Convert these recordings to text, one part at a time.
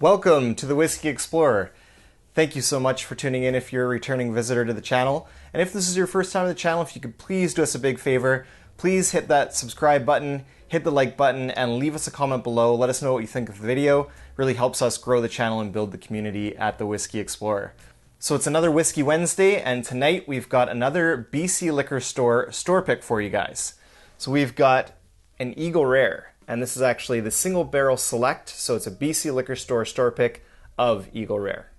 Welcome to the Whiskey Explorer. Thank you so much for tuning in if you're a returning visitor to the channel. And if this is your first time on the channel, if you could please do us a big favor, please hit that subscribe button, hit the like button, and leave us a comment below. Let us know what you think of the video. It really helps us grow the channel and build the community at the Whiskey Explorer. So it's another Whisky Wednesday, and tonight we've got another BC Liquor store pick for you guys. So we've got an Eagle Rare, and this is actually the single barrel select, so it's a BC Liquor store pick of Eagle Rare.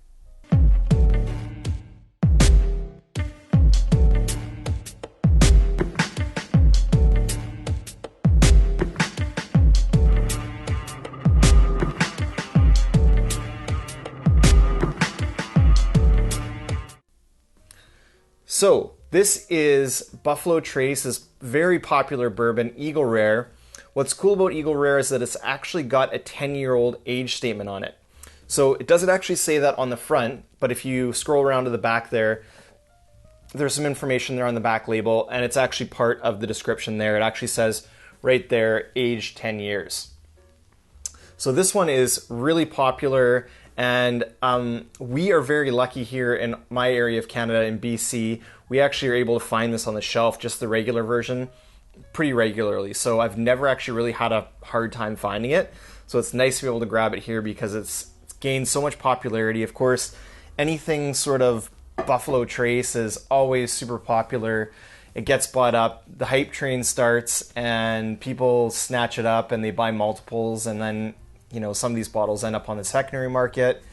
So this is Buffalo Trace's very popular bourbon, Eagle Rare. What's cool about Eagle Rare is that it's actually got a 10-year-old age statement on it. So it doesn't actually say that on the front, but if you scroll around to the back there, there's some information there on the back label, and it's actually part of the description there. It actually says right there, age 10 years. So this one is really popular, and we are very lucky here in my area of Canada, in BC. We actually are able to find this on the shelf, just the regular version, pretty regularly. So I've never actually really had a hard time finding it. So it's nice to be able to grab it here because it's gained so much popularity. Of course, anything sort of Buffalo Trace is always super popular. It gets bought up, the hype train starts, and people snatch it up and they buy multiples, and then some of these bottles end up on the secondary market,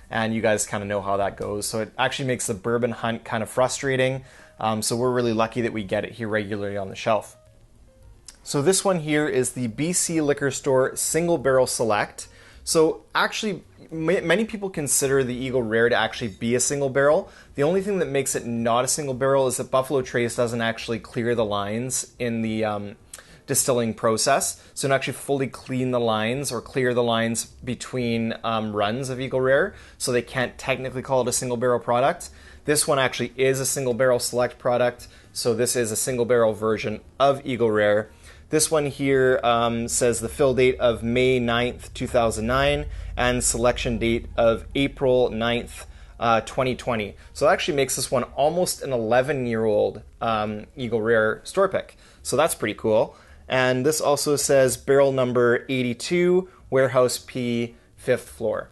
and you guys kind of know how that goes. So it actually makes the bourbon hunt kind of frustrating. So we're really lucky that we get it here regularly on the shelf. So this one here is the BC Liquor Store Single Barrel Select. So actually, many people consider the Eagle Rare to actually be a single barrel. The only thing that makes it not a single barrel is that Buffalo Trace doesn't actually clear the lines in the distilling process. So to actually fully clean the lines or clear the lines between runs of Eagle Rare, so they can't technically call it a single barrel product. This one actually is a single barrel select product, so this is a single barrel version of Eagle Rare. This one here says the fill date of May 9th, 2009 and selection date of April 9th, 2020. So it actually makes this one almost an 11-year-old Eagle Rare store pick. So that's pretty cool. And this also says barrel number 82, warehouse P, 5th floor.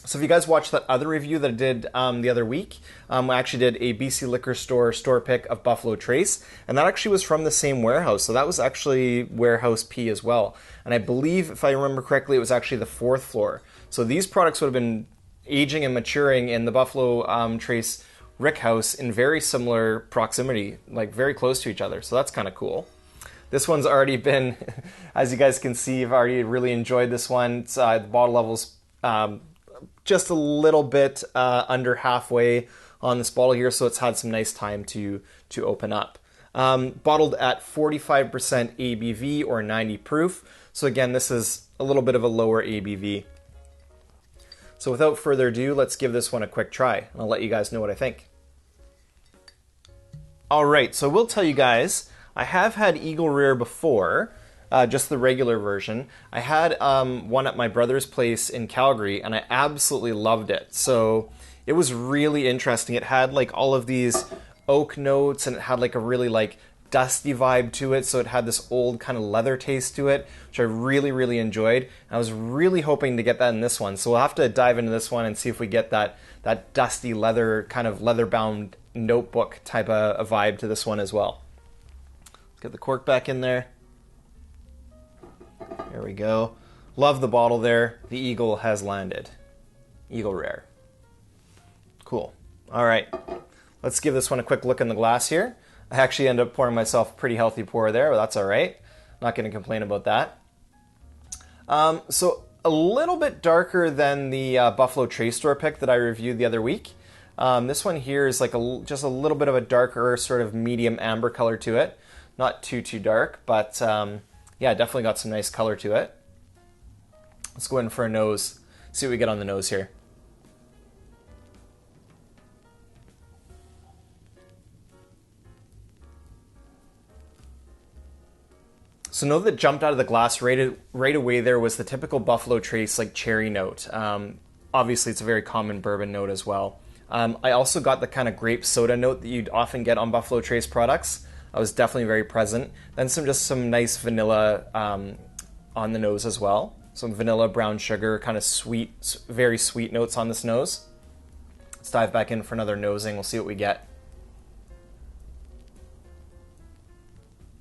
So if you guys watched that other review that I did the other week, I actually did a BC Liquor store pick of Buffalo Trace, and that actually was from the same warehouse. So that was actually warehouse P as well. And I believe, if I remember correctly, it was actually the 4th floor. So these products would have been aging and maturing in the Buffalo Trace rick house in very similar proximity, like very close to each other. So that's kind of cool. This one's already been, as you guys can see, I've already really enjoyed this one. It's, the bottle level's just a little bit under halfway on this bottle here, so it's had some nice time to open up. Bottled at 45% ABV or 90 proof. So again, this is a little bit of a lower ABV. So without further ado, let's give this one a quick try, and I'll let you guys know what I think. All right, so I will tell you guys, I have had Eagle Rare before, just the regular version. I had one at my brother's place in Calgary, and I absolutely loved it. So it was really interesting. It had like all of these oak notes, and it had like a really like dusty vibe to it. So it had this old kind of leather taste to it, which I really, really enjoyed. And I was really hoping to get that in this one. So we'll have to dive into this one and see if we get that dusty leather, kind of leather-bound notebook type of a vibe to this one as well. Let's get the cork back in there. There we go. Love the bottle there. The Eagle has landed. Eagle Rare. Cool. All right. Let's give this one a quick look in the glass here. I actually ended up pouring myself a pretty healthy pour there, but that's all right. Not going to complain about that. So a little bit darker than the Buffalo Trace store pick that I reviewed the other week. This one here is like just a little bit of a darker sort of medium amber color to it. Not too dark, but yeah, definitely got some nice color to it. Let's go in for a nose, see what we get on the nose here. So note that jumped out of the glass right away there was the typical Buffalo Trace like cherry note. Obviously, it's a very common bourbon note as well. I also got the kind of grape soda note that you'd often get on Buffalo Trace products. I was definitely very present. Then some nice vanilla on the nose as well. Some vanilla, brown sugar, kind of sweet, very sweet notes on this nose. Let's dive back in for another nosing. We'll see what we get.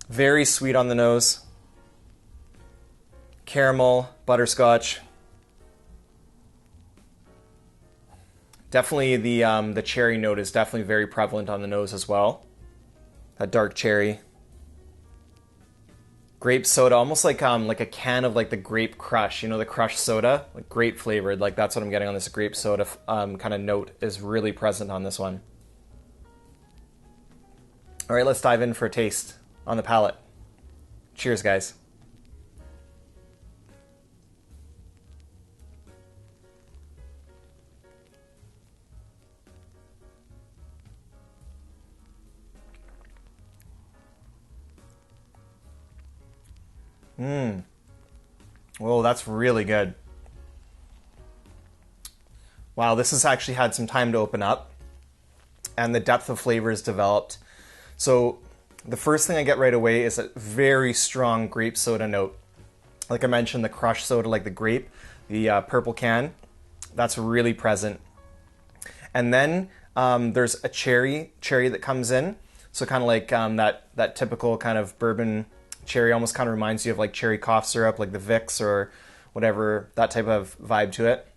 Very sweet on the nose. Caramel, butterscotch. Definitely the cherry note is definitely very prevalent on the nose as well. That dark cherry. Grape soda, almost like a can of like the grape crush, you know, the crush soda, like grape flavored. Like that's what I'm getting on this grape soda kind of note is really present on this one. All right, let's dive in for a taste on the palate. Cheers, guys. Whoa, that's really good. Wow, this has actually had some time to open up and the depth of flavor is developed. So the first thing I get right away is a very strong grape soda note. Like I mentioned, the crushed soda, like the grape, the purple can, that's really present. And then there's a cherry that comes in. So kind of like that typical kind of bourbon cherry, almost kind of reminds you of like cherry cough syrup, like the Vicks or whatever, that type of vibe to it.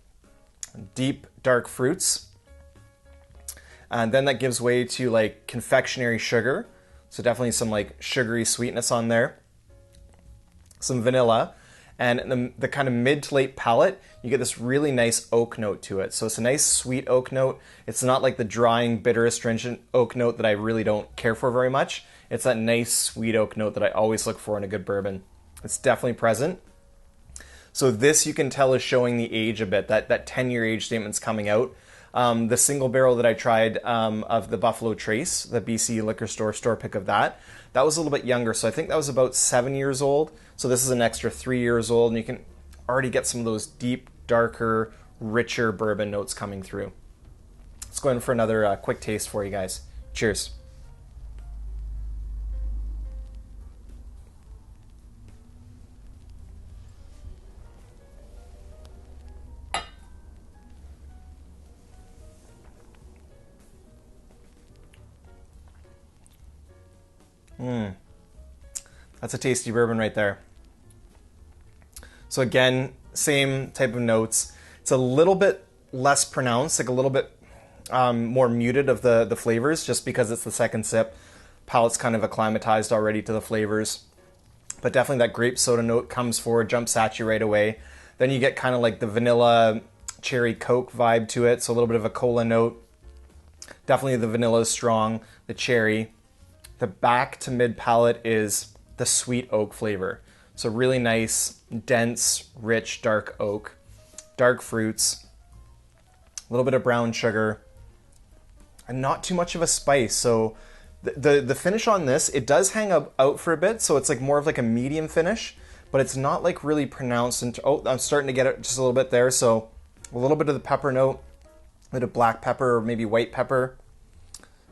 Deep, dark fruits. And then that gives way to like confectionery sugar. So definitely some like sugary sweetness on there. Some vanilla. And the kind of mid to late palate, you get this really nice oak note to it. So it's a nice sweet oak note. It's not like the drying, bitter, astringent oak note that I really don't care for very much. It's that nice sweet oak note that I always look for in a good bourbon. It's definitely present. So this you can tell is showing the age a bit. That 10-year age statement's coming out. The single barrel that I tried of the Buffalo Trace, the BC liquor store pick of that was a little bit younger. So I think that was about 7 years old. So this is an extra 3 years old, and you can already get some of those deep, darker, richer bourbon notes coming through. Let's go in for another quick taste for you guys. Cheers. That's a tasty bourbon right there. So again, same type of notes. It's a little bit less pronounced, like a little bit more muted of the flavors, just because it's the second sip. Palate's kind of acclimatized already to the flavors. But definitely that grape soda note comes forward, jumps at you right away. Then you get kind of like the vanilla cherry Coke vibe to it, so a little bit of a cola note. Definitely the vanilla is strong, the cherry. The back to mid palate is the sweet oak flavor. So really nice, dense, rich, dark oak, dark fruits, a little bit of brown sugar, and not too much of a spice. So the finish on this, it does hang out for a bit, so it's like more of like a medium finish, but it's not like really pronounced. I'm starting to get it just a little bit there. So a little bit of the pepper note, a bit of black pepper or maybe white pepper,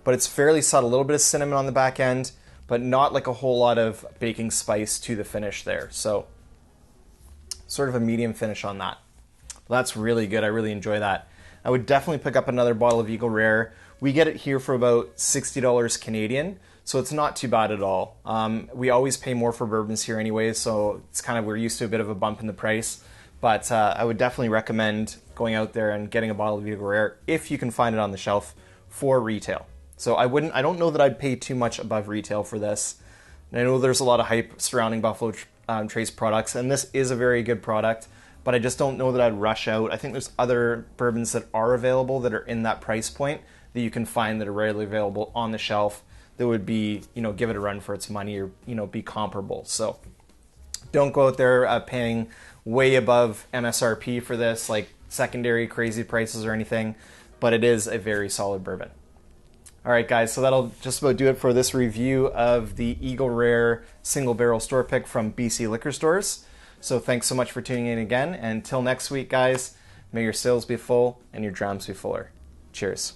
but it's fairly subtle. A little bit of cinnamon on the back end, but not like a whole lot of baking spice to the finish there. So sort of a medium finish on that. Well, that's really good. I really enjoy that. I would definitely pick up another bottle of Eagle Rare. We get it here for about $60 Canadian, so it's not too bad at all. We always pay more for bourbons here anyway, so it's kind of, we're used to a bit of a bump in the price. But I would definitely recommend going out there and getting a bottle of Eagle Rare if you can find it on the shelf for retail. So I don't know that I'd pay too much above retail for this. And I know there's a lot of hype surrounding Buffalo Trace products, and this is a very good product, but I just don't know that I'd rush out. I think there's other bourbons that are available that are in that price point that you can find that are readily available on the shelf that would be, give it a run for its money or, be comparable. So don't go out there paying way above MSRP for this, like secondary crazy prices or anything, but it is a very solid bourbon. All right, guys, so that'll just about do it for this review of the Eagle Rare single barrel store pick from BC Liquor Stores. So thanks so much for tuning in again. And until next week, guys, may your sales be full and your drams be fuller. Cheers.